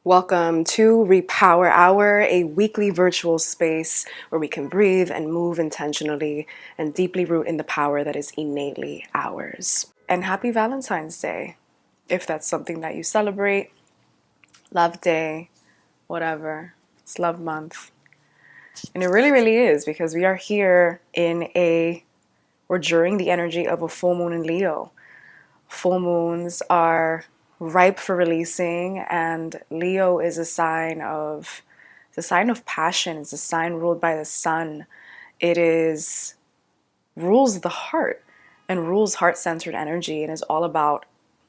Welcome to Repower Hour, a weekly virtual space where we can breathe and move intentionally and deeply root in the power that is innately ours. And happy Valentine's Day, if that's something that you celebrate. Love Day, whatever. It's Love Month. And it really, really is, because we are here or during the energy of a full moon in Leo. Full moons are ripe for releasing, and Leo is it's a sign of passion. It's a sign ruled by the sun. It is rules the heart and rules heart-centered energy, and is all about,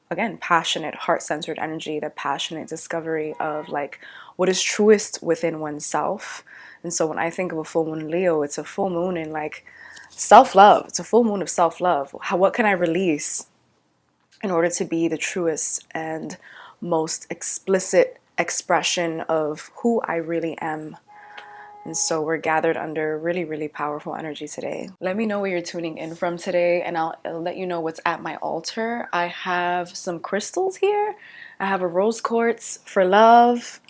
again, passionate heart-centered energy, the passionate discovery of like what is truest within oneself. And so when I think of a full moon in Leo, it's a full moon in like self-love. It's a full moon of self-love. What can I release in order to be the truest and most explicit expression of who I really am? And so we're gathered under really, really powerful energy today. Let me know where you're tuning in from today, and I'll let you know what's at my altar. I have some crystals here. I have a rose quartz for love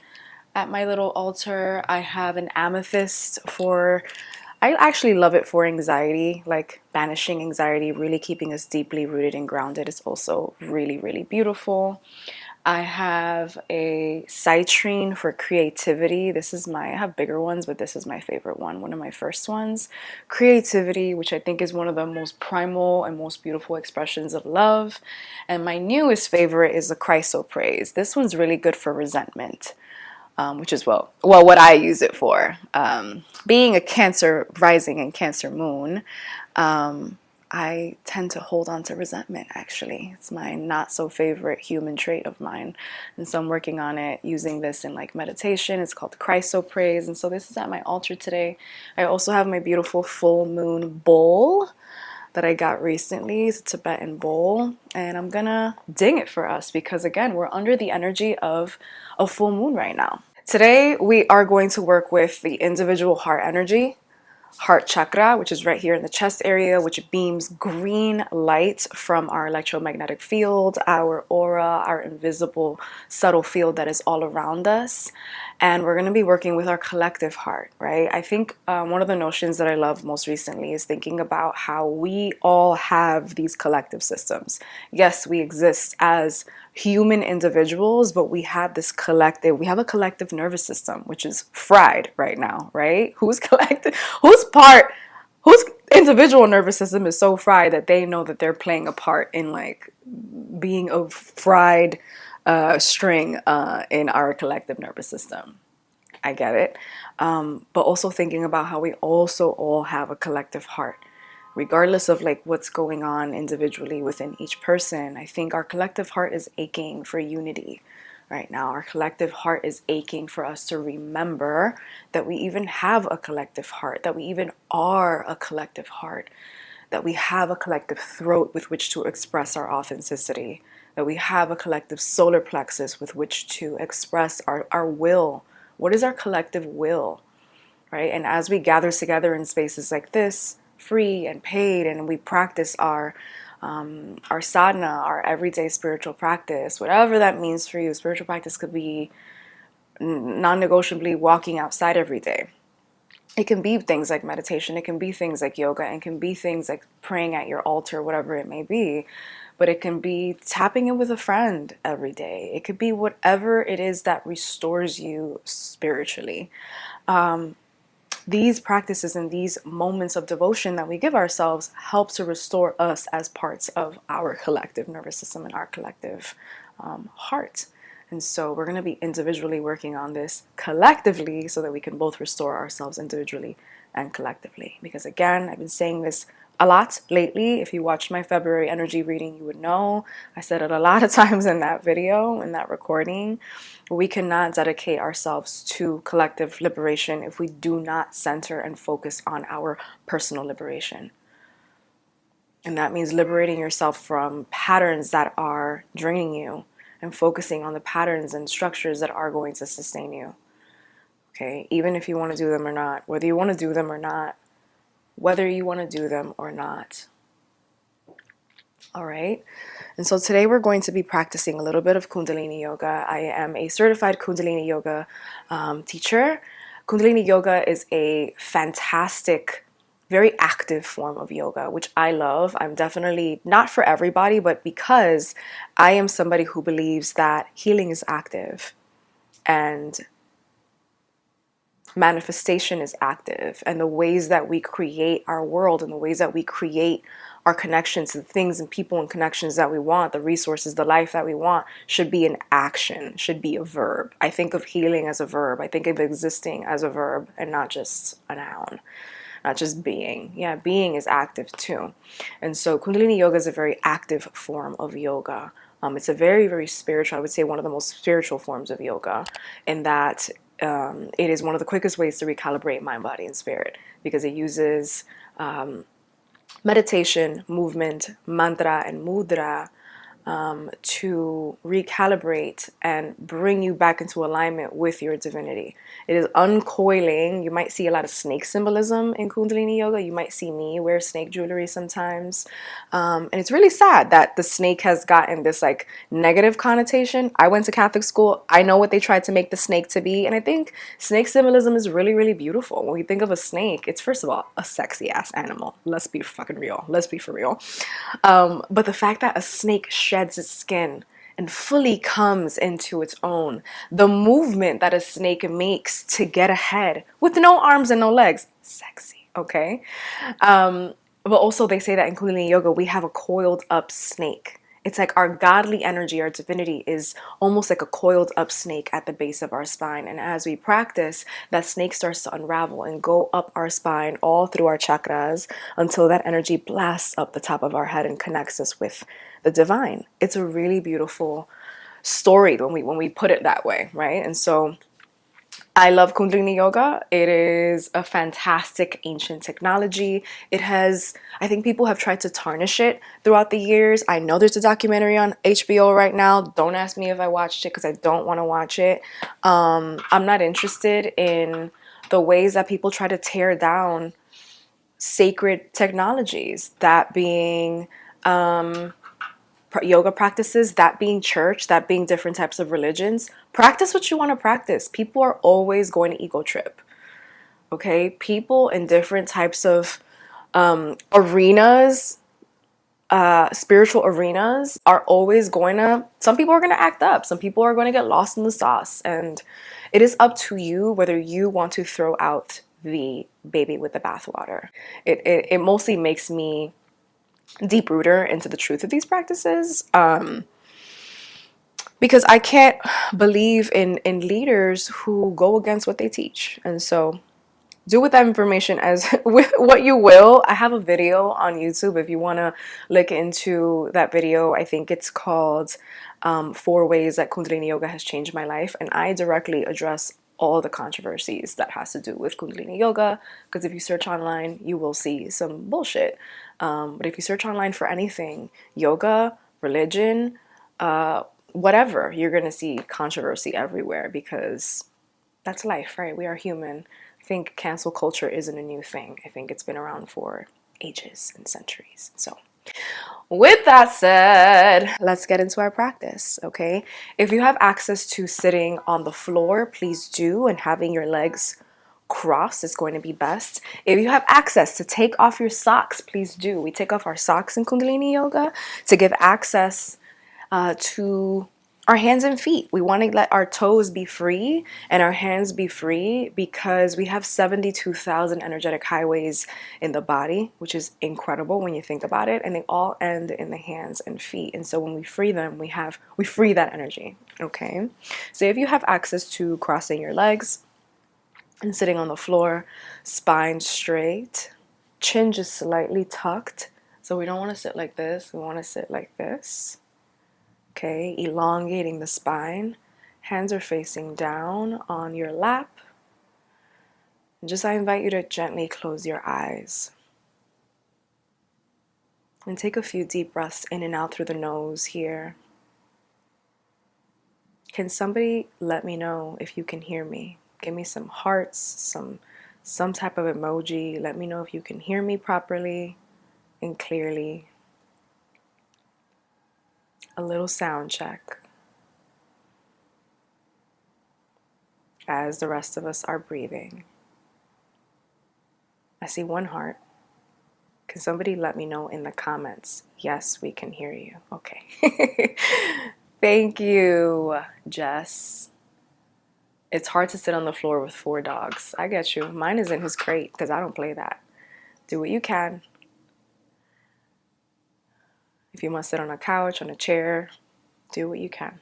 at my little altar. I have an amethyst I actually love it for anxiety, like banishing anxiety, really keeping us deeply rooted and grounded. It's also really, really beautiful. I have a citrine for creativity. I have bigger ones, but this is my favorite one of my first ones. Creativity, which I think is one of the most primal and most beautiful expressions of love. And my newest favorite is the chrysoprase. This one's really good for resentment. Which is what I use it for. Being a Cancer rising and Cancer moon, I tend to hold on to resentment, actually. It's my not so favorite human trait of mine. And so I'm working on it using this in like meditation. It's called chrysoprase. And so this is at my altar today. I also have my beautiful full moon bowl that I got recently. It's a Tibetan bowl, and I'm gonna ding it for us because, again, we're under the energy of a full moon right now. Today we are going to work with the individual heart energy, heart chakra, which is right here in the chest area, which beams green light from our electromagnetic field, our aura, our invisible subtle field that is all around us. And we're going to be working with our collective heart, right? I think one of the notions that I love most recently is thinking about how we all have these collective systems. Yes, we exist as human individuals, but we have a collective nervous system, which is fried right now, right? Whose individual nervous system is so fried that they know that they're playing a part in like being a fried string in our collective nervous system. I get it. But also thinking about how we also all have a collective heart, regardless of like what's going on individually within each person. I think our collective heart is aching for unity right now. Our collective heart is aching for us to remember that we even have a collective heart, that we even are a collective heart, that we have a collective throat with which to express our authenticity, that we have a collective solar plexus with which to express our will. What is our collective will, right? And as we gather together in spaces like this, free and paid, and we practice our sadhana, our everyday spiritual practice, whatever that means for you. Spiritual practice could be non-negotiably walking outside every day. It can be things like meditation, it can be things like yoga, and it can be things like praying at your altar, whatever it may be. But it can be tapping in with a friend every day. It could be whatever it is that restores you spiritually. These practices and these moments of devotion that we give ourselves help to restore us as parts of our collective nervous system and our collective heart. And so we're going to be individually working on this collectively so that we can both restore ourselves individually and collectively. Because again, I've been saying this a lot lately. If you watched my February energy reading, you would know I said it a lot of times in that video, in that recording. We cannot dedicate ourselves to collective liberation if we do not center and focus on our personal liberation. And that means liberating yourself from patterns that are draining you and focusing on the patterns and structures that are going to sustain you. Okay, even if you want to do them or not, whether you want to do them or not, All right. And so today we're going to be practicing a little bit of Kundalini Yoga. I am a certified Kundalini Yoga teacher. Kundalini Yoga is a fantastic, very active form of yoga, which I love. I'm definitely not for everybody, but because I am somebody who believes that healing is active and manifestation is active, and the ways that we create our world and the ways that we create our connections to the things and people and connections that we want, the resources, the life that we want, should be an action, should be a verb. I think of healing as a verb. I think of existing as a verb and not just a noun, not just being. Yeah, being is active too. And so Kundalini Yoga is a very active form of yoga. It's a very, very spiritual, I would say one of the most spiritual forms of yoga, in that it is one of the quickest ways to recalibrate mind, body, and spirit, because it uses meditation, movement, mantra, and mudra to recalibrate and bring you back into alignment with your divinity. It is uncoiling. You might see a lot of snake symbolism in Kundalini Yoga. You might see me wear snake jewelry sometimes. And it's really sad that the snake has gotten this like negative connotation. I went to Catholic school. I know what they tried to make the snake to be. And I think snake symbolism is really, really beautiful. When we think of a snake, it's first of all a sexy ass animal. Let's be fucking real. Let's be for real. But the fact that a snake sheds its skin and fully comes into its own, the movement that a snake makes to get ahead with no arms and no legs, sexy, okay? But also they say that in Kundalini Yoga, we have a coiled up snake. It's like our godly energy, our divinity is almost like a coiled up snake at the base of our spine. And as we practice, that snake starts to unravel and go up our spine, all through our chakras, until that energy blasts up the top of our head and connects us with the divine. It's a really beautiful story when we put it that way, right? And so I love Kundalini Yoga. It is a fantastic ancient technology. It has, I think people have tried to tarnish it throughout the years. I know there's a documentary on HBO right now. Don't ask me if I watched it because I don't want to watch it. I'm not interested in the ways that people try to tear down sacred technologies, that being yoga practices, that being church, that being different types of religions. Practice what you want to practice. People are always going to ego trip. Okay? People in different types of arenas, spiritual arenas, are always going to, some people are going to act up. Some people are going to get lost in the sauce. And it is up to you whether you want to throw out the baby with the bathwater. It mostly makes me deep rooter into the truth of these practices, because I can't believe in leaders who go against what they teach. And so do with that information as with what you will. I have a video on YouTube if you want to look into that video. I think it's called 4 Ways That Kundalini Yoga Has Changed My Life, and I directly address all the controversies that has to do with Kundalini Yoga, because if you search online, you will see some bullshit. But if you search online for anything, yoga, religion, whatever, you're going to see controversy everywhere, because that's life, right? We are human. I think cancel culture isn't a new thing. I think it's been around for ages and centuries. So with that said, let's get into our practice, okay? If you have access to sitting on the floor, please do, and having your legs crossed is going to be best. If you have access to take off your socks, please do. We take off our socks in Kundalini Yoga to give access to our hands and feet. We want to let our toes be free and our hands be free, because we have 72,000 energetic highways in the body, which is incredible when you think about it, and they all end in the hands and feet. And so when we free them, we free that energy, okay? So if you have access to crossing your legs and sitting on the floor, spine straight, chin just slightly tucked. So we don't want to sit like this, we want to sit like this. Okay, elongating the spine. Hands are facing down on your lap. I invite you to gently close your eyes. And take a few deep breaths in and out through the nose here. Can somebody let me know if you can hear me? Give me some hearts, some type of emoji. Let me know if you can hear me properly and clearly. A little sound check as the rest of us are breathing. I see one heart. Can somebody let me know in the comments? Yes, we can hear you. Okay. Thank you, Jess. It's hard to sit on the floor with 4 dogs. I get you. Mine is in his crate because I don't play that. Do what you can. If you must sit on a couch, on a chair, do what you can.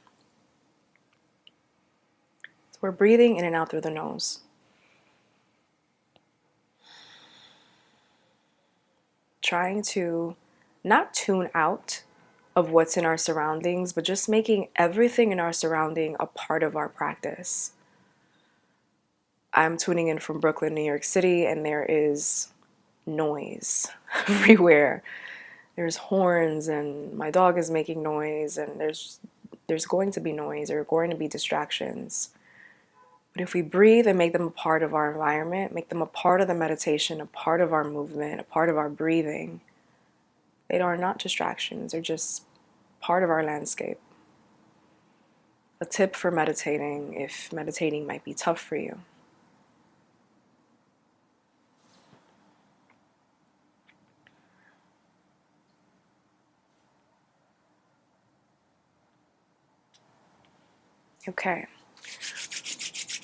So we're breathing in and out through the nose. Trying to not tune out of what's in our surroundings, but just making everything in our surrounding a part of our practice. I'm tuning in from Brooklyn, New York City, and there is noise everywhere. There's horns, and my dog is making noise, and there's going to be noise, there are going to be distractions. But if we breathe and make them a part of our environment, make them a part of the meditation, a part of our movement, a part of our breathing, they are not distractions, they're just part of our landscape. A tip for meditating, if meditating might be tough for you. Okay.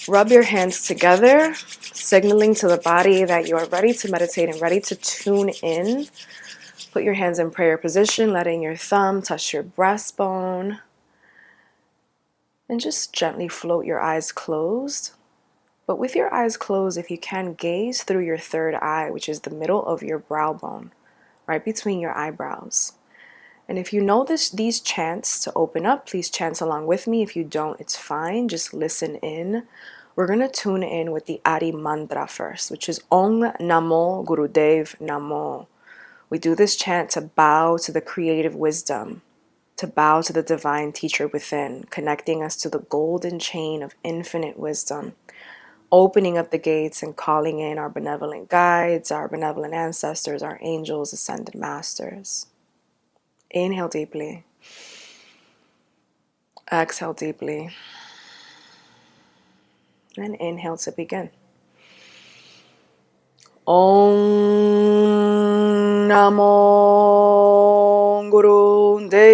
Rub your hands together, signaling to the body that you are ready to meditate and ready to tune in. Put your hands in prayer position, letting your thumb touch your breastbone. And just gently float your eyes closed. But with your eyes closed, if you can, gaze through your third eye, which is the middle of your brow bone, right between your eyebrows. And if you know these chants to open up, please chant along with me. If you don't, it's fine. Just listen in. We're going to tune in with the Adi mantra first, which is Om Namo Gurudev Namo. We do this chant to bow to the creative wisdom, to bow to the divine teacher within, connecting us to the golden chain of infinite wisdom, opening up the gates and calling in our benevolent guides, our benevolent ancestors, our angels, ascended masters. Inhale deeply. Exhale deeply. And inhale to begin. Om Namo Guru Dev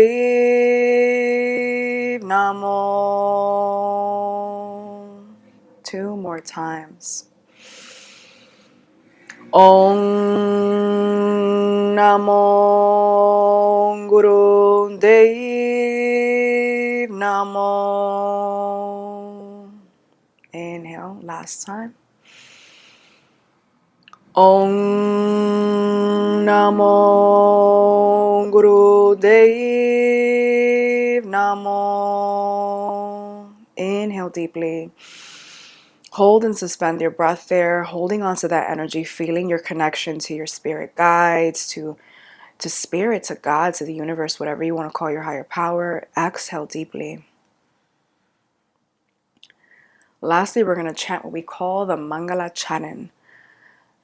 Namo. 2 more times. Om Namo Guru Dev Namo. Inhale, last time. Om Namo Guru Dev Namo. Inhale deeply. Hold and suspend your breath there, holding on to that energy, feeling your connection to your spirit guides, to spirit, to God, to the universe, whatever you want to call your higher power. Exhale deeply. Lastly, we're going to chant what we call the Mangala Charan.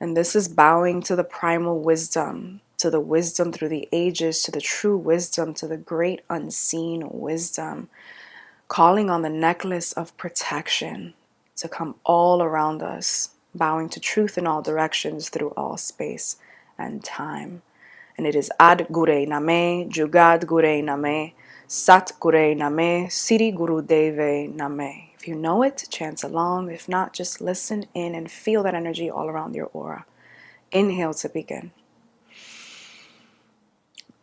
And this is bowing to the primal wisdom, to the wisdom through the ages, to the true wisdom, to the great unseen wisdom, calling on the necklace of protection to come all around us, bowing to truth in all directions through all space and time. And it is Ad Gure Name, Jugad Gure Name, Sat Gure Name, Siri Guru Deve Name. If you know it, chant along. If not, just listen in and feel that energy all around your aura. Inhale to begin.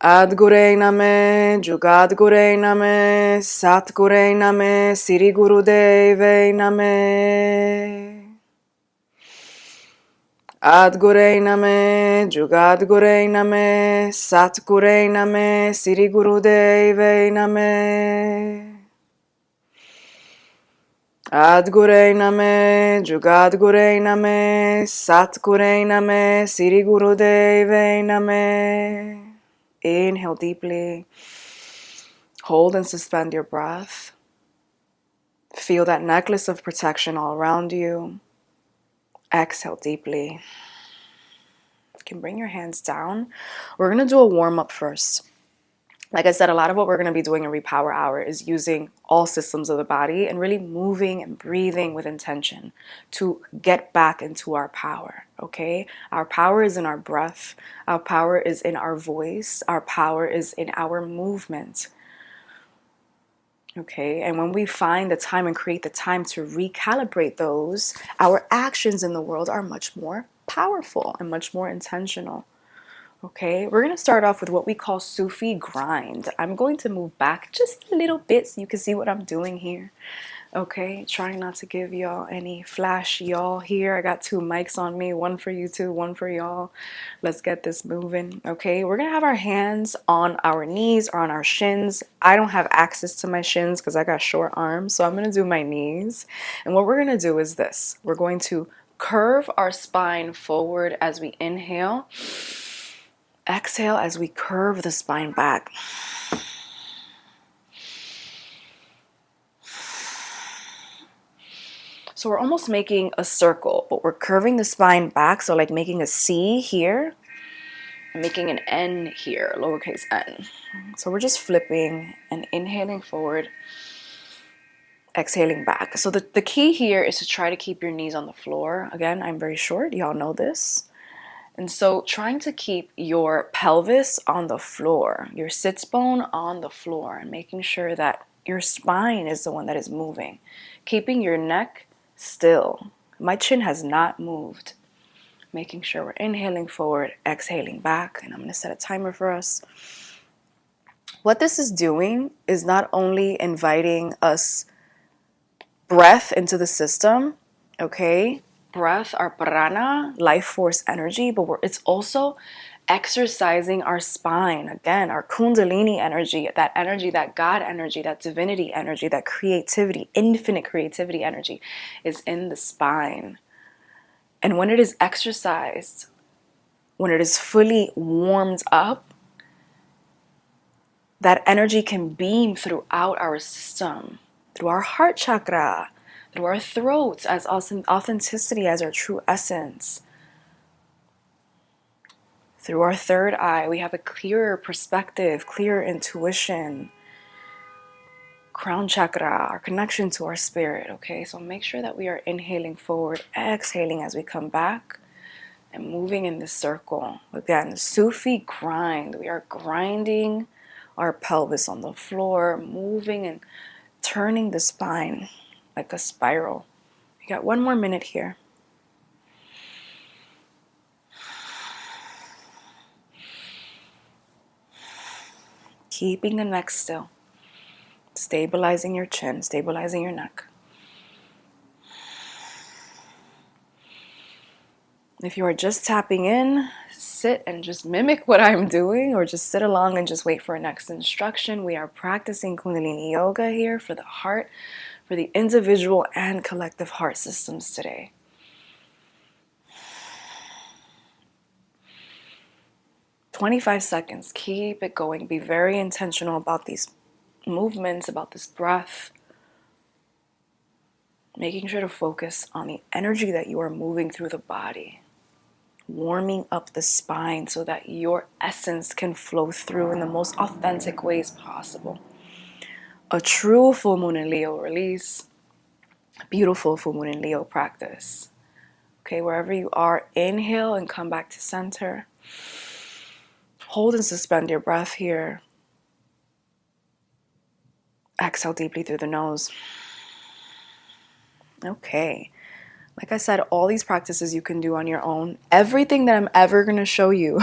Ad Gure Name, Jugad Gure Name, Sat Gure Name, Siri Guru Deve Name. Ad Gure Name, Jugad Gure Name, Sat Gure Name, Siri Guru Deve Name. Ad Gure Name, Jugad Gure Name, Sat Gure Name, Siri Guru Deve Name. Inhale deeply. Hold and suspend your breath. Feel that necklace of protection all around you. Exhale deeply. You can bring your hands down. We're going to do a warm-up first. Like I said, a lot of what we're going to be doing in Repower Hour is using all systems of the body and really moving and breathing with intention to get back into our power, okay? Our power is in our breath. Our power is in our voice. Our power is in our movement, okay? And when we find the time and create the time to recalibrate those, our actions in the world are much more powerful and much more intentional. Okay, we're going to start off with what we call Sufi grind. I'm going to move back just a little bit so you can see what I'm doing here. Okay, trying not to give y'all any flash y'all here. I got 2 mics on me, one for you two, one for y'all. Let's get this moving. Okay, we're going to have our hands on our knees or on our shins. I don't have access to my shins because I got short arms, so I'm going to do my knees. And what we're going to do is this. We're going to curve our spine forward as we inhale. Exhale as we curve the spine back. So we're almost making a circle, but we're curving the spine back. So like making a C here and making an N here, lowercase n. So we're just flipping and inhaling forward, exhaling back. So the key here is to try to keep your knees on the floor. Again, I'm very short. Y'all know this. And so trying to keep your pelvis on the floor, your sits bone on the floor, and making sure that your spine is the one that is moving. Keeping your neck still. My chin has not moved. Making sure we're inhaling forward, exhaling back. And I'm going to set a timer for us. What this is doing is not only inviting us breath into the system, okay? Breath, our prana, life force energy, but it's also exercising our spine. Again, our kundalini energy, that God energy, that divinity energy, that creativity, infinite creativity energy is in the spine. And when it is exercised, when it is fully warmed up, that energy can beam throughout our system, through our heart chakra, through our throats as authenticity, as our true essence. Through our third eye, we have a clearer perspective, clearer intuition. Crown chakra, our connection to our spirit, okay? So make sure that we are inhaling forward, exhaling as we come back, and moving in this circle. Again, Sufi grind. We are grinding our pelvis on the floor, moving and turning the spine like a spiral. We got 1 more minute here. Keeping the neck still. Stabilizing your chin, stabilizing your neck. If you are just tapping in, sit and just mimic what I'm doing, or just sit along and just wait for a next instruction. We are practicing Kundalini Yoga here for the heart, for the individual and collective heart systems today. "25 seconds. Keep it going. Be very intentional about these movements, about this breath. Making sure to focus on the energy that you are moving through the body. Warming up the spine so that your essence can flow through in the most authentic ways possible. A true full moon in Leo release. A beautiful full moon in Leo practice. Okay, wherever you are, inhale and come back to center. Hold and suspend your breath here. Exhale deeply through the nose. Okay. Like I said, all these practices you can do on your own. Everything that I'm ever going to show you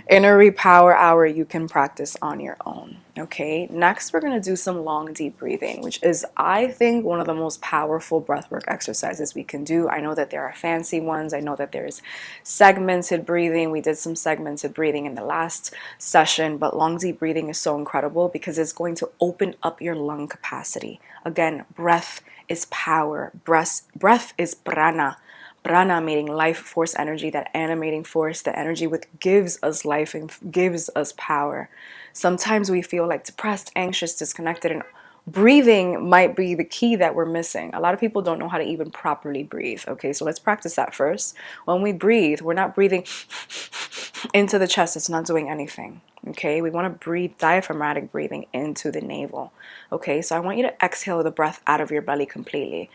in a Repower Hour, you can practice on your own. Okay, next we're going to do some long, deep breathing, which is, I think, one of the most powerful breathwork exercises we can do. I know that there are fancy ones. I know that there's segmented breathing. We did some segmented breathing in the last session, but long, deep breathing is so incredible because it's going to open up your lung capacity. Again, breath is power. Breath is prana. Prana meaning life force energy, that animating force, the energy which gives us life and gives us power. Sometimes we feel like depressed, anxious, disconnected, and breathing might be the key that we're missing. A lot of people don't know how to even properly breathe. Okay, so let's practice that first. When we breathe, we're not breathing into the chest, it's not doing anything. Okay, we want to breathe diaphragmatic breathing into the navel. Okay, so I want you to exhale the breath out of your belly completely,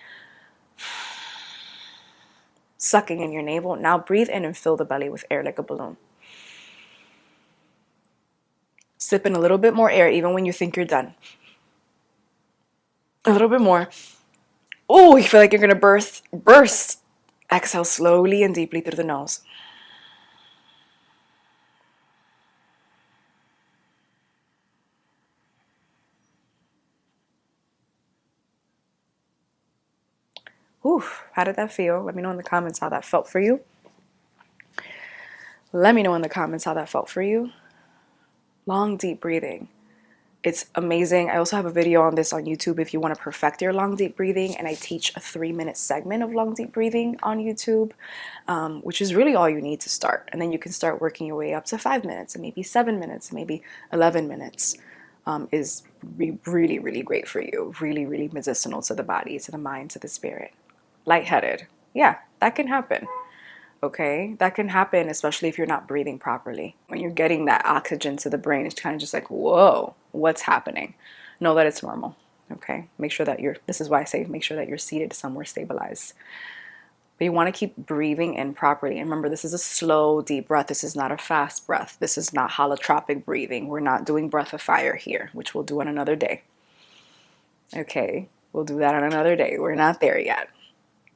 sucking in your navel. Now breathe in and fill the belly with air like a balloon. Sip in a little bit more air even when you think you're done. A little bit more. Oh, you feel like you're gonna burst. Exhale slowly and deeply through the nose. Whew, how did that feel? Let me know in the comments how that felt for you. Let me know in the comments how that felt for you. Long, deep breathing. It's amazing. I also have a video on this on YouTube if you want to perfect your long, deep breathing. And I teach a 3-minute segment of long, deep breathing on YouTube, which is really all you need to start. And then you can start working your way up to 5 minutes and maybe 7 minutes, maybe 11 minutes. Is really, really great for you. Really, really medicinal to the body, to the mind, to the spirit. Lightheaded. Yeah, that can happen. Okay, that can happen, especially if you're not breathing properly. When you're getting that oxygen to the brain, it's kind of just like, whoa, what's happening? Know that it's normal. Okay, make sure that this is why I say make sure that you're seated somewhere stabilized. But you want to keep breathing in properly. And remember, this is a slow, deep breath. This is not a fast breath. This is not holotropic breathing. We're not doing breath of fire here, which we'll do on another day. Okay, we'll do that on another day. We're not there yet.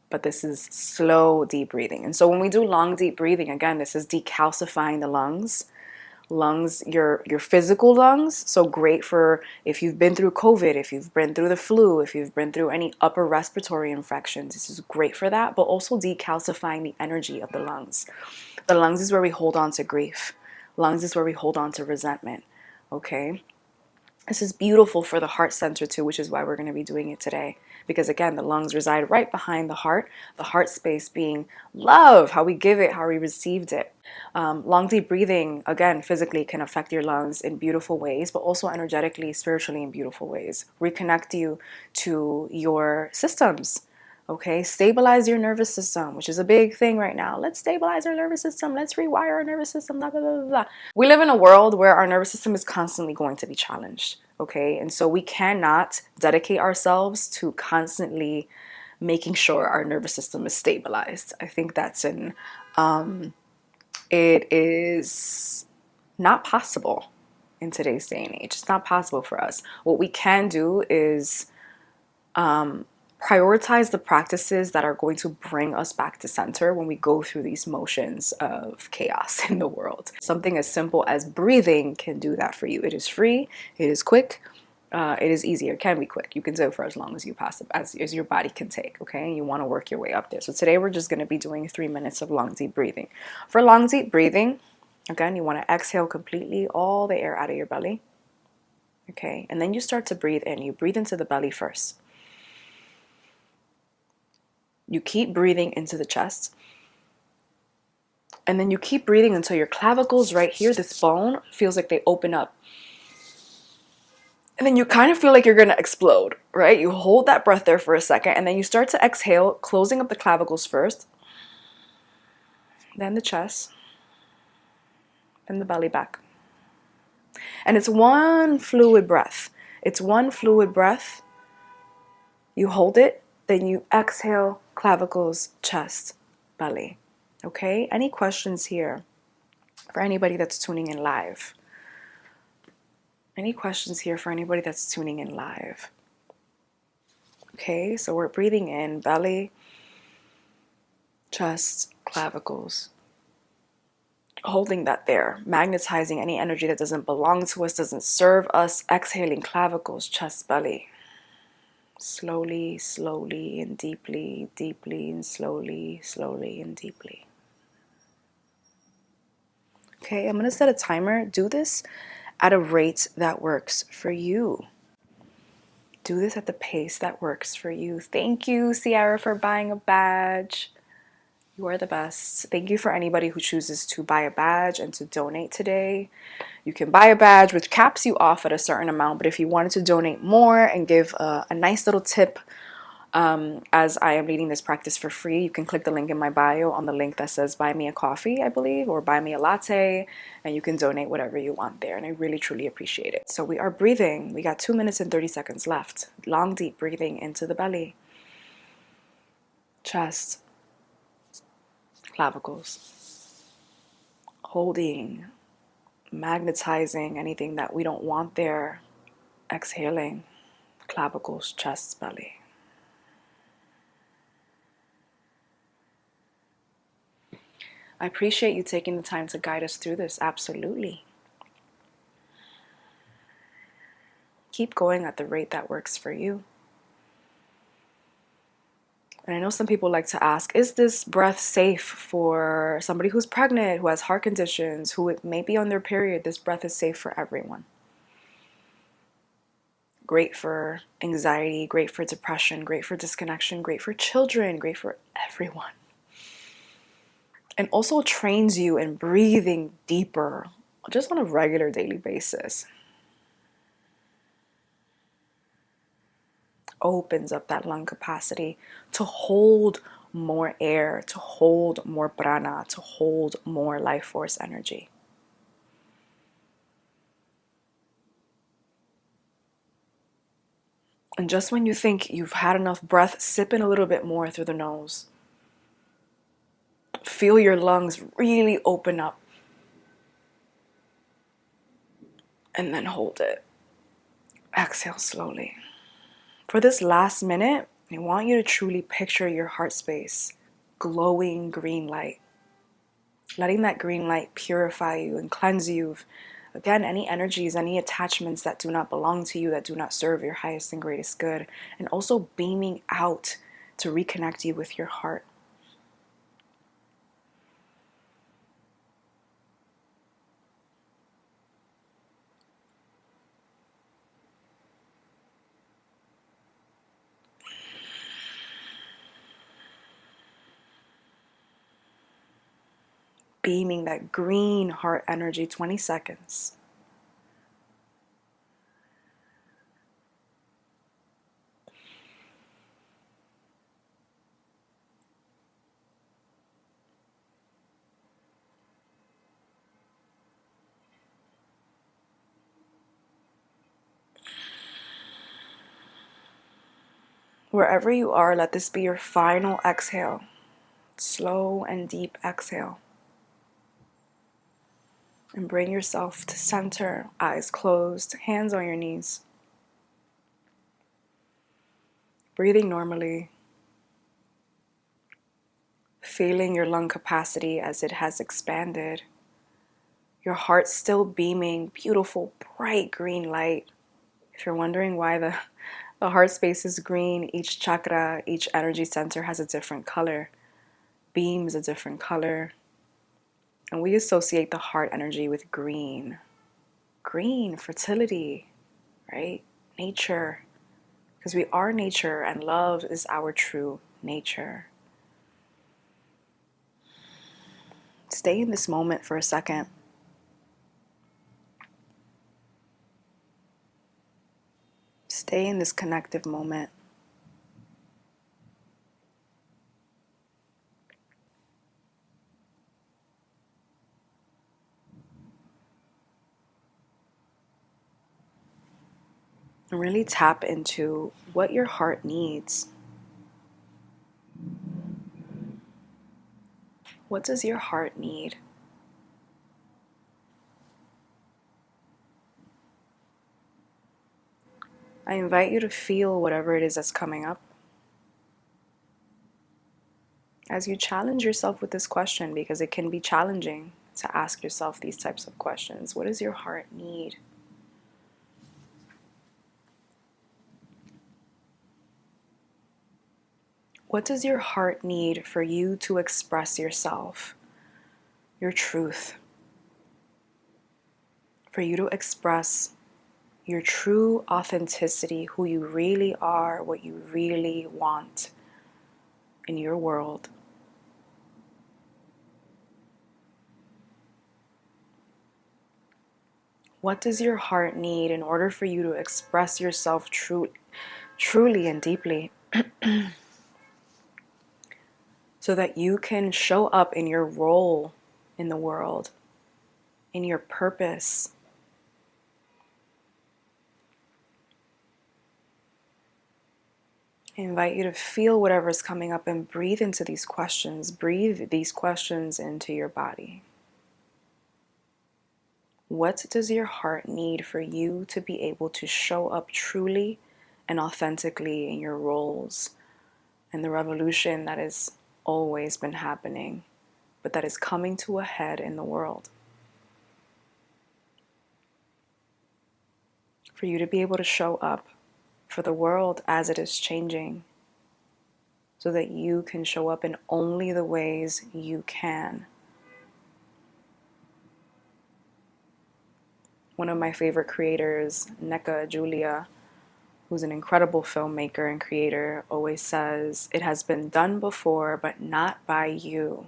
But this is slow, deep breathing. And so when we do long, deep breathing, again, this is decalcifying the lungs. Lungs, your physical lungs. So great for if you've been through COVID, if you've been through the flu, if you've been through any upper respiratory infections. This is great for that, but also decalcifying the energy of the lungs. The lungs is where we hold on to grief. Lungs is where we hold on to resentment. Okay? This is beautiful for the heart center too, which is why we're going to be doing it today. Because again, the lungs reside right behind the heart space being love, how we give it, how we received it. Long, deep breathing, again, physically can affect your lungs in beautiful ways, but also energetically, spiritually in beautiful ways. Reconnect you to your systems. Okay, stabilize your nervous system, which is a big thing right now. Let's stabilize our nervous system. Let's rewire our nervous system. Blah, blah, blah, blah. We live in a world where our nervous system is constantly going to be challenged. Okay, and so we cannot dedicate ourselves to constantly making sure our nervous system is stabilized. I think that's it is not possible in today's day and age. It's not possible for us. What we can do is prioritize the practices that are going to bring us back to center when we go through these motions of chaos in the world. Something as simple as breathing can do that for you. It is free, it is quick, it is easier, it can be quick. You can do it for as long as you as your body can take, okay? And you want to work your way up there. So today we're just going to be doing 3 minutes of long, deep breathing. For long, deep breathing, again, you want to exhale completely all the air out of your belly, okay? And then you start to breathe in. You breathe into the belly first. You keep breathing into the chest. And then you keep breathing until your clavicles right here, this bone, feels like they open up. And then you kind of feel like you're going to explode, right? You hold that breath there for a second, and then you start to exhale, closing up the clavicles first, then the chest, then the belly back. And it's one fluid breath. It's one fluid breath. You hold it, then you exhale, clavicles, chest, belly. Okay? Any questions here for anybody that's tuning in live? Any questions here for anybody that's tuning in live? Okay, so we're breathing in, belly, chest, clavicles. Holding that there, magnetizing any energy that doesn't belong to us, doesn't serve us. Exhaling, clavicles, chest, belly. Slowly, slowly and deeply, deeply and slowly, slowly and deeply. Okay, I'm going to set a timer. Do this at a rate that works for you. Do this at the pace that works for you. Thank you, Ciara, for buying a badge. You are the best. Thank you for anybody who chooses to buy a badge and to donate today. You can buy a badge, which caps you off at a certain amount, but if you wanted to donate more and give a nice little tip As I am leading this practice for free, you can click the link in my bio on the link that says buy me a coffee, I believe, or buy me a latte, and you can donate whatever you want there. And I really, truly appreciate it. So we are breathing. We got 2 minutes and 30 seconds left. Long, deep breathing into the belly, chest, clavicles, holding, magnetizing anything that we don't want there, exhaling, clavicles, chest, belly. I appreciate you taking the time to guide us through this, absolutely. Keep going at the rate that works for you. And I know some people like to ask, is this breath safe for somebody who's pregnant, who has heart conditions, who may be on their period? This breath is safe for everyone. Great for anxiety, great for depression, great for disconnection, great for children, great for everyone. And also trains you in breathing deeper, just on a regular daily basis. Opens up that lung capacity to hold more air, to hold more prana, to hold more life force energy. And just when you think you've had enough breath, sip in a little bit more through the nose. Feel your lungs really open up. And then hold it. Exhale slowly. For this last minute, I want you to truly picture your heart space, glowing green light. Letting that green light purify you and cleanse you of, again, any energies, any attachments that do not belong to you, that do not serve your highest and greatest good. And also beaming out to reconnect you with your heart. Beaming that green heart energy, 20 seconds. Wherever you are, let this be your final exhale. Slow and deep exhale. And bring yourself to center, eyes closed, hands on your knees. Breathing normally. Feeling your lung capacity as it has expanded. Your heart still beaming, beautiful, bright green light. If you're wondering why the heart space is green, each chakra, each energy center has a different color. Beams a different color. And we associate the heart energy with green. Green, fertility, right? Nature. Because we are nature and love is our true nature. Stay in this moment for a second. Stay in this connective moment. And really tap into what your heart needs. What does your heart need? I invite you to feel whatever it is that's coming up. As you challenge yourself with this question, because it can be challenging to ask yourself these types of questions. What does your heart need? What does your heart need for you to express yourself, your truth? For you to express your true authenticity, who you really are, what you really want in your world. What does your heart need in order for you to express yourself truly and deeply? so that you can show up in your role in the world, in your purpose. I invite you to feel whatever's coming up and breathe into these questions. Breathe these questions into your body. What does your heart need for you to be able to show up truly and authentically in your roles and the revolution that has always been happening, but that is coming to a head in the world? For you to be able to show up for the world as it is changing, so that you can show up in only the ways you can. One of my favorite creators, Neka Julia, who's an incredible filmmaker and creator, always says, "It has been done before, but not by you."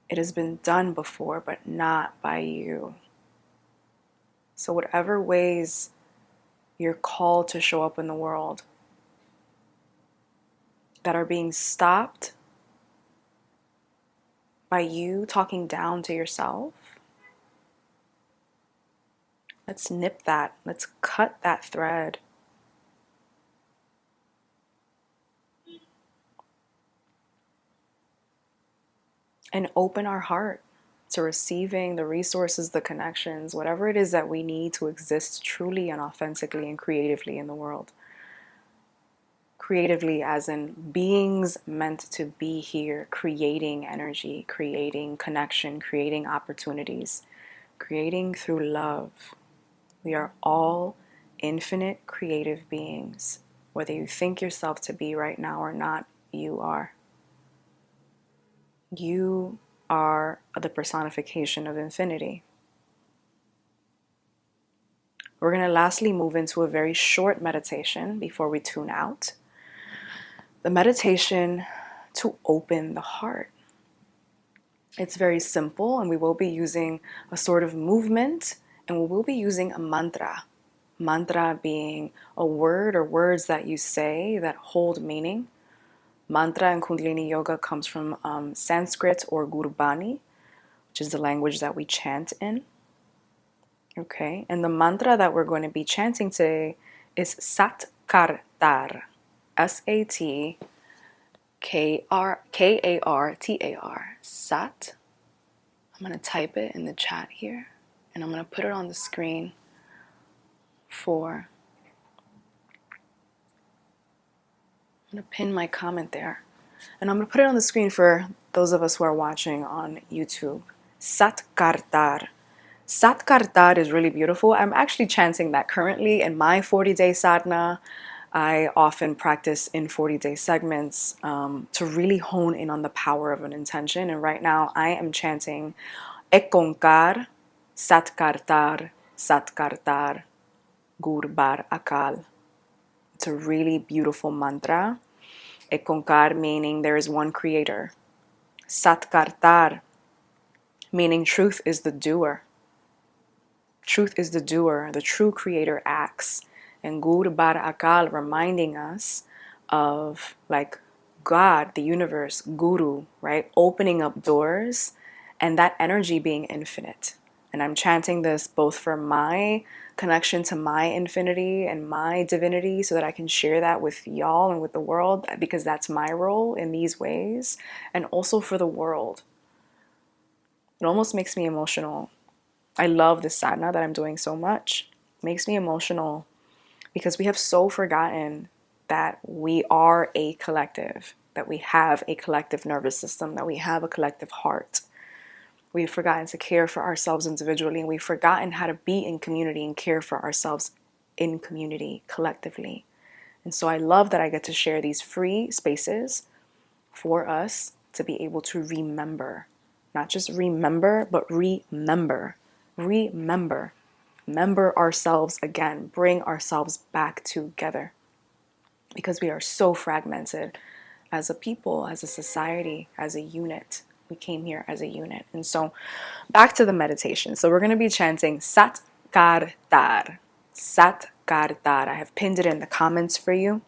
It has been done before, but not by you. So whatever ways you're called to show up in the world that are being stopped by you talking down to yourself, let's nip that. Let's cut that thread. And open our heart to receiving the resources, the connections, whatever it is that we need to exist truly and authentically and creatively in the world. Creatively, as in beings meant to be here, creating energy, creating connection, creating opportunities, creating through love. We are all infinite creative beings. Whether you think yourself to be right now or not, you are. You are the personification of infinity. We're going to lastly move into a very short meditation before we tune out. The meditation to open the heart. It's very simple, and we will be using a sort of movement, and we will be using a mantra. Mantra being a word or words that you say that hold meaning. Mantra in Kundalini Yoga comes from Sanskrit or Gurbani, which is the language that we chant in. Okay, and the mantra that we're going to be chanting today is Sat Kartar. Satkartar. Sat. I'm going to type it in the chat here, and I'm going to put it on the screen for. I'm going to pin my comment there. And I'm going to put it on the screen for those of us who are watching on YouTube. Sat Kartar. Sat Kartar is really beautiful. I'm actually chanting that currently in my 40-day sadhana. I often practice in 40-day segments to really hone in on the power of an intention. And right now I am chanting Ekonkar, Sat Kartar, Gurbar Akal. It's a really beautiful mantra. Ekonkar meaning there is one creator. Sat Kartar meaning truth is the doer. Truth is the doer. The true creator acts. And Gurbar Akal reminding us of like God, the universe, Guru, right? Opening up doors and that energy being infinite. And I'm chanting this both for my connection to my infinity and my divinity so that I can share that with y'all and with the world, because that's my role in these ways, and also for the world. It almost makes me emotional. I love this sadhana that I'm doing so much. It makes me emotional because we have so forgotten that we are a collective, that we have a collective nervous system, that we have a collective heart. We've forgotten to care for ourselves individually, and we've forgotten how to be in community and care for ourselves in community collectively. And so I love that I get to share these free spaces for us to be able to remember. Not just remember, but remember. Remember. Remember ourselves again. Bring ourselves back together. Because we are so fragmented as a people, as a society, as a unit. We came here as a unit. And so back to the meditation. So we're going to be chanting Sat Kartar. Sat Kartar. I have pinned it in the comments for you.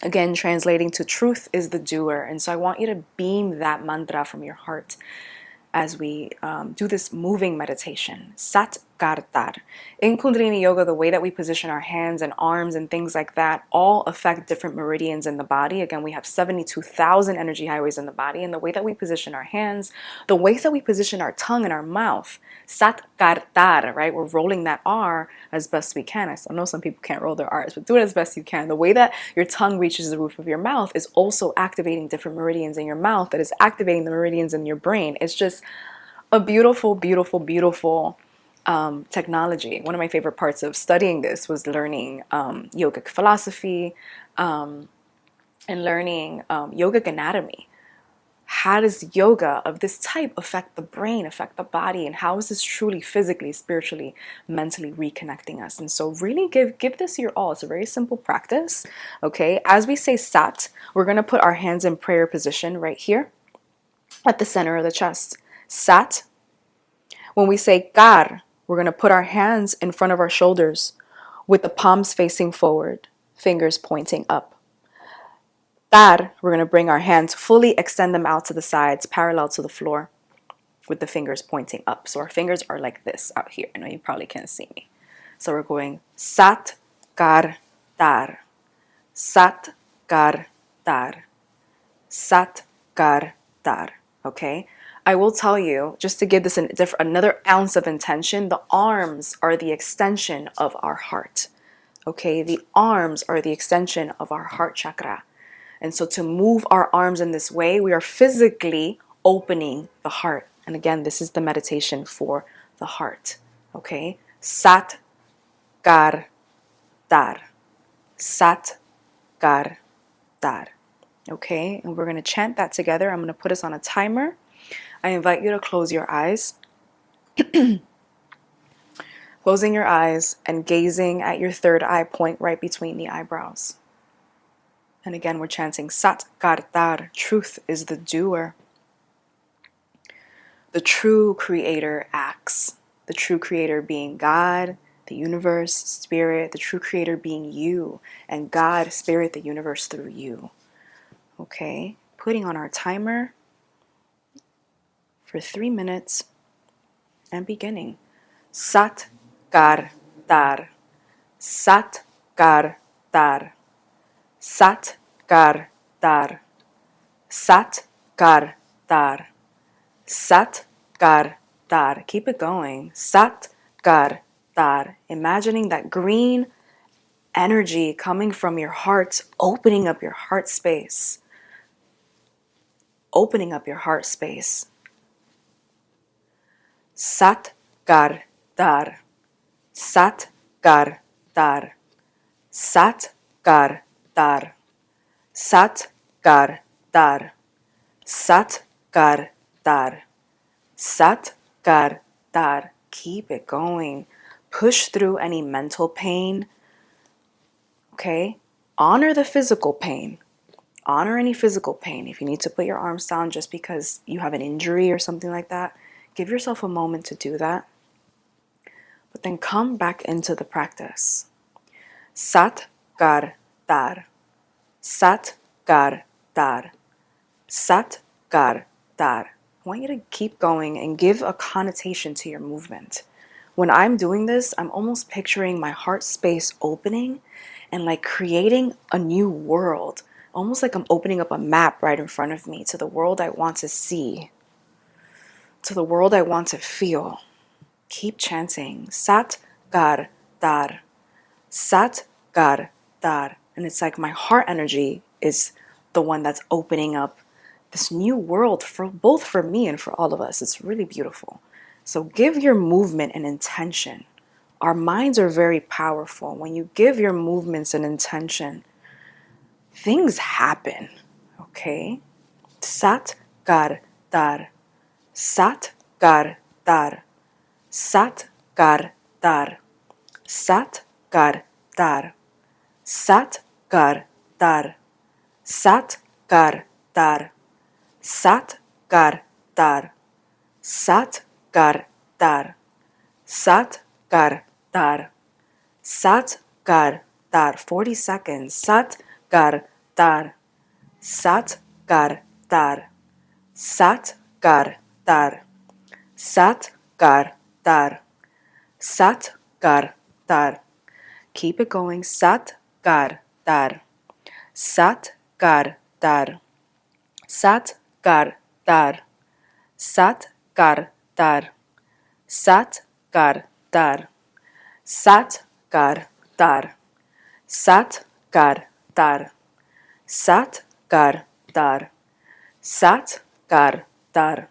Again, translating to truth is the doer. And so I want you to beam that mantra from your heart as we do this moving meditation. Sat Kartar. In Kundalini Yoga, the way that we position our hands and arms and things like that all affect different meridians in the body. Again, we have 72,000 energy highways in the body, and the way that we position our hands, the ways that we position our tongue and our mouth, Sat Kartar, right? We're rolling that R as best we can. I know some people can't roll their R's, but do it as best you can. The way that your tongue reaches the roof of your mouth is also activating different meridians in your mouth that is activating the meridians in your brain. It's just a beautiful, beautiful, beautiful technology. One of my favorite parts of studying this was learning yogic philosophy and learning yogic anatomy. How does yoga of this type affect the brain, affect the body, and how is this truly physically, spiritually, mentally reconnecting us? And so really give this your all. It's a very simple practice, okay? As we say sat, we're going to put our hands in prayer position right here at the center of the chest. Sat. When we say kar, we're going to put our hands in front of our shoulders with the palms facing forward, fingers pointing up. Tar, we're going to bring our hands, fully extend them out to the sides, parallel to the floor, with the fingers pointing up. So our fingers are like this out here. I know you probably can't see me. So we're going sat, kar, tar. Sat, kar, tar. Sat, kar, tar. Okay? I will tell you, just to give this another ounce of intention, the arms are the extension of our heart. Okay? The arms are the extension of our heart chakra. And so to move our arms in this way, we are physically opening the heart. And again, this is the meditation for the heart. Okay? Sat, kar, tar. Sat, kar, tar. Okay? And we're going to chant that together. I'm going to put us on a timer. I invite you to close your eyes. Closing your eyes and gazing at your third eye point right between the eyebrows. And again, we're chanting Sat Kartar. Truth is the doer. The true creator acts. The true creator being God, the universe, spirit, the true creator being you, and God, spirit, the universe through you. Okay, putting on our timer for 3 minutes and beginning. Sat Kartar. Sat Kartar. Sat Kartar. Sat Kartar. Sat Kartar. Keep it going. Sat Kartar. Imagining that green energy coming from your heart, opening up your heart space. Opening up your heart space. Sat Kartar. Sat Kartar. Sat Kartar. Sat Kartar. Sat Kartar. Sat Kartar. Keep it going. Push through any mental pain. Okay? Honor the physical pain. Honor any physical pain. If you need to put your arms down just because you have an injury or something like that, give yourself a moment to do that. But then come back into the practice. Sat Kartar. Sat Kartar. Sat Kartar. I want you to keep going and give a connotation to your movement. When I'm doing this, I'm almost picturing my heart space opening and like creating a new world. Almost like I'm opening up a map right in front of me to the world I want to see, to the world I want to feel. Keep chanting. Sat Kartar. Sat Kartar. And it's like my heart energy is the one that's opening up this new world for both for me and for all of us. It's really beautiful. So give your movement an intention. Our minds are very powerful. When you give your movements an intention, things happen. Okay? Sat Kartar. Sat Kartar. Sat Kartar. Sat Kartar. Sat Kartar. Sat Kartar. Sat Kartar. Sat Kartar. Sat Kartar. Sat Kartar. 40 seconds. Sat Kartar. tar. Sat kar tar. Sat kar tar. Sat kar tar. Sat kar tar. Keep it going. Sat kar tar. Sat kar tar. Sat kar tar. Sat kar tar. Sat kar tar. Sat kar tar. Sat kar tar. Sat kar tar. Sat kar tar.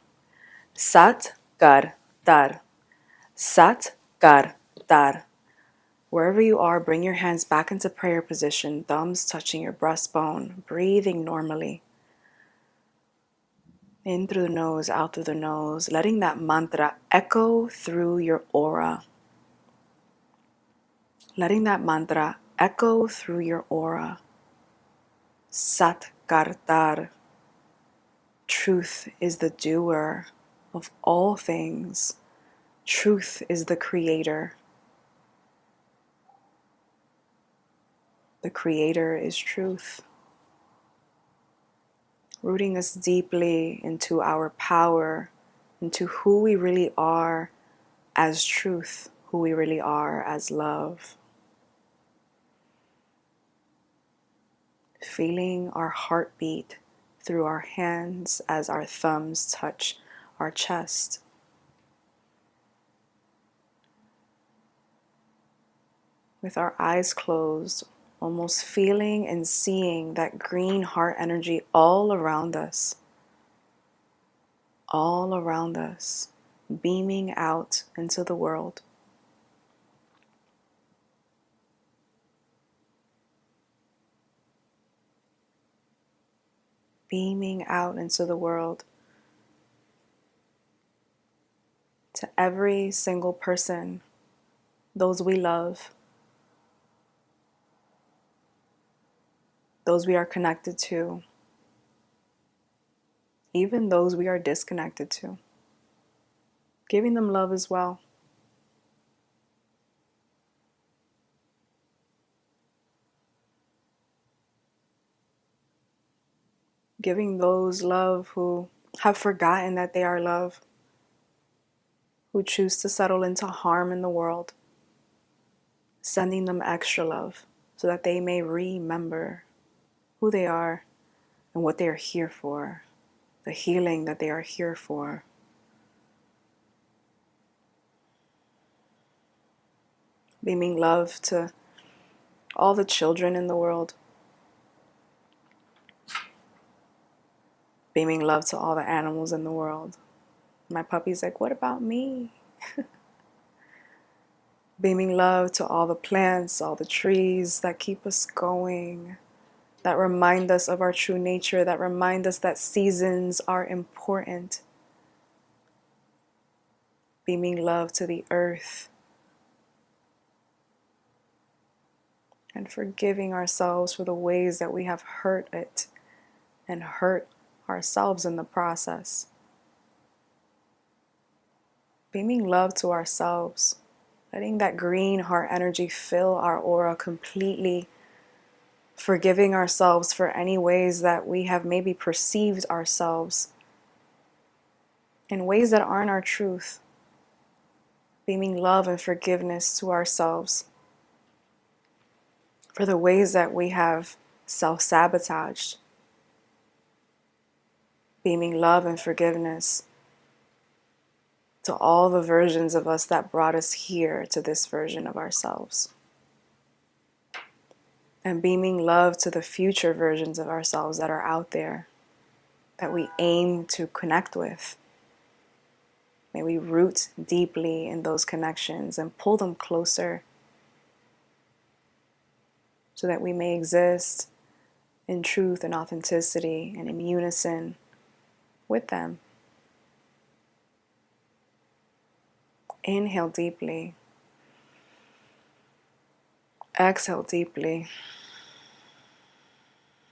Sat kar tar. Sat kar tar. Wherever you are, bring your hands back into prayer position, thumbs touching your breastbone, breathing normally. In through the nose, out through the nose, letting that mantra echo through your aura. Letting that mantra echo through your aura. Sat Kartar. Truth is the doer of all things. Truth is the creator. The creator is truth. Rooting us deeply into our power, into who we really are as truth, who we really are as love. Feeling our heartbeat through our hands as our thumbs touch our chest. With our eyes closed, almost feeling and seeing that green heart energy all around us, beaming out into the world. Beaming out into the world to every single person, those we love, those we are connected to, even those we are disconnected to. Giving them love as well. Giving those love who have forgotten that they are love, who choose to settle into harm in the world. Sending them extra love so that they may remember who they are and what they are here for, the healing that they are here for. Beaming love to all the children in the world. Beaming love to all the animals in the world. My puppy's like, what about me? Beaming love to all the plants, all the trees that keep us going, that remind us of our true nature, that remind us that seasons are important. Beaming love to the earth. And forgiving ourselves for the ways that we have hurt it and hurt ourselves in the process. Beaming love to ourselves, letting that green heart energy fill our aura completely, forgiving ourselves for any ways that we have maybe perceived ourselves in ways that aren't our truth. Beaming love and forgiveness to ourselves for the ways that we have self-sabotaged. Beaming love and forgiveness to all the versions of us that brought us here to this version of ourselves. And beaming love to the future versions of ourselves that are out there, that we aim to connect with. May we root deeply in those connections and pull them closer so that we may exist in truth and authenticity and in unison with them. Inhale deeply. Exhale deeply.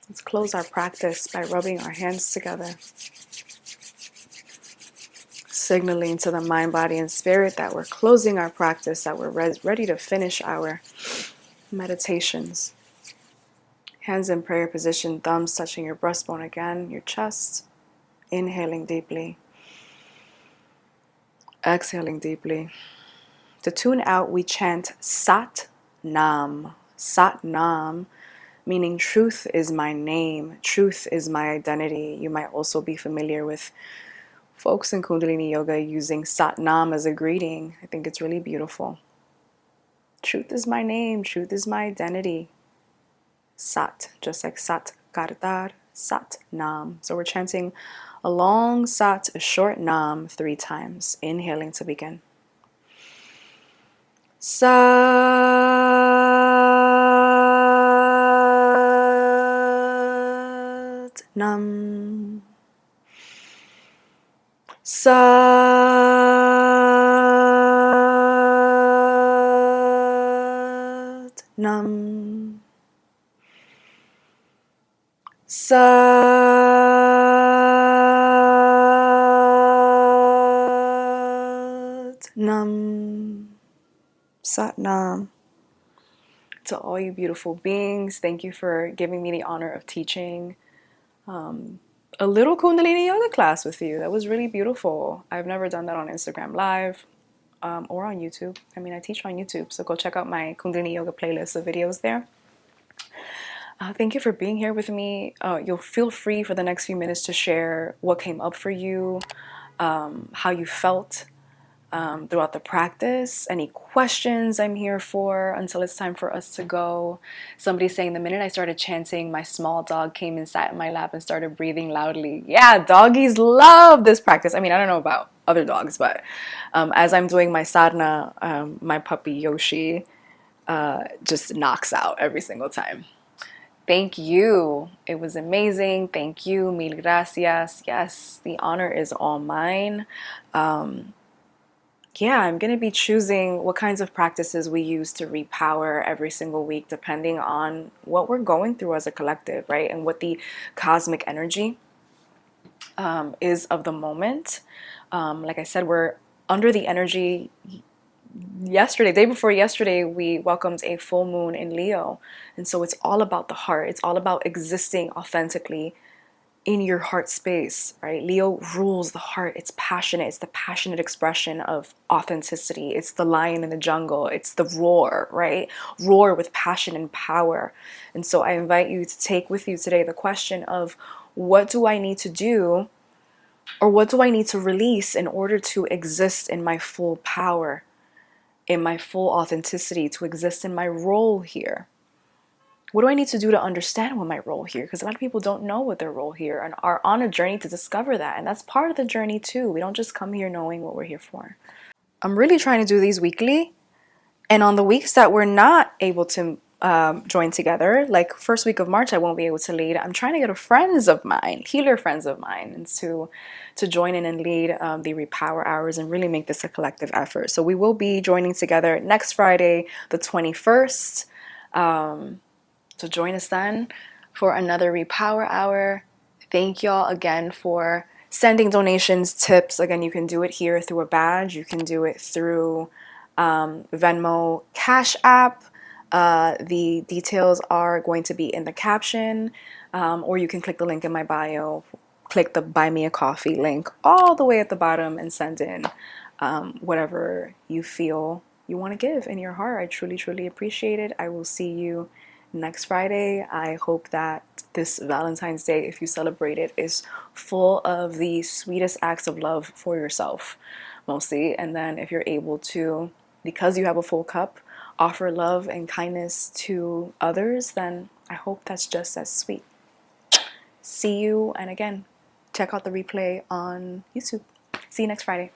Let's close our practice by rubbing our hands together, signaling to the mind, body, and spirit that we're closing our practice, that we're ready to finish our meditations. Hands in prayer position, thumbs touching your breastbone again, your chest. Inhaling deeply. Exhaling deeply. To tune out, we chant Sat Nam. Sat Nam, meaning truth is my name, truth is my identity. You might also be familiar with folks in Kundalini Yoga using Sat Nam as a greeting. I think it's really beautiful. Truth is my name, truth is my identity. Sat, just like Sat Kardar, Sat Nam. So we're chanting a long Sat, a short Nam 3 times. Inhaling to begin. Sat Nam. Sat Nam. Sat Nam. Sat Nam. To all you beautiful beings, thank you for giving me the honor of teaching a little Kundalini yoga class with you. That was really beautiful. I've never done that on Instagram Live or on YouTube. I mean, I teach on YouTube, so go check out my Kundalini yoga playlist of videos there. Thank you for being here with me. You'll feel free for the next few minutes to share what came up for you, how you felt throughout the practice. Any questions, I'm here for until it's time for us to go. Somebody's saying the minute I started chanting, my small dog came and sat in my lap and started breathing loudly. Yeah, doggies love this practice. I mean, I don't know about other dogs, but as I'm doing my sadhana, my puppy Yoshi just knocks out every single time. Thank you. It was amazing. Thank you. Mil gracias. Yes, the honor is all mine. Yeah, I'm going to be choosing what kinds of practices we use to repower every single week, depending on what we're going through as a collective, right? And what the cosmic energy is of the moment. Like I said, we're under the energy. Yesterday, day before yesterday, we welcomed a full moon in Leo. And so it's all about the heart. It's all about existing authentically in your heart space, right? Leo rules the heart. It's passionate. It's the passionate expression of authenticity. It's the lion in the jungle. It's the roar, right? Roar with passion and power. And so I invite you to take with you today the question of what do I need to do, or what do I need to release in order to exist in my full power, in my full authenticity, to exist in my role here? What do I need to do to understand what my role here? Because a lot of people don't know what their role here and are on a journey to discover that. And that's part of the journey too. We don't just come here knowing what we're here for. I'm really trying to do these weekly. And on the weeks that we're not able to join together, like first week of March, I won't be able to lead. I'm trying to get friends of mine, healer friends of mine, and to join in and lead the Repower Hours and really make this a collective effort. So we will be joining together next Friday, the 21st. So join us then for another Repower Hour. Thank y'all again for sending donations, tips. Again, you can do it here through a badge. You can do it through Venmo, Cash App. The details are going to be in the caption, or you can click the link in my bio. Click the Buy Me a Coffee link all the way at the bottom and send in whatever you feel you want to give in your heart. I truly, truly appreciate it. I will see you next Friday. I hope that this Valentine's Day, if you celebrate it, is full of the sweetest acts of love for yourself, mostly. And then if you're able to, because you have a full cup, offer love and kindness to others, then I hope that's just as sweet. See you, and again, check out the replay on YouTube. See you next Friday.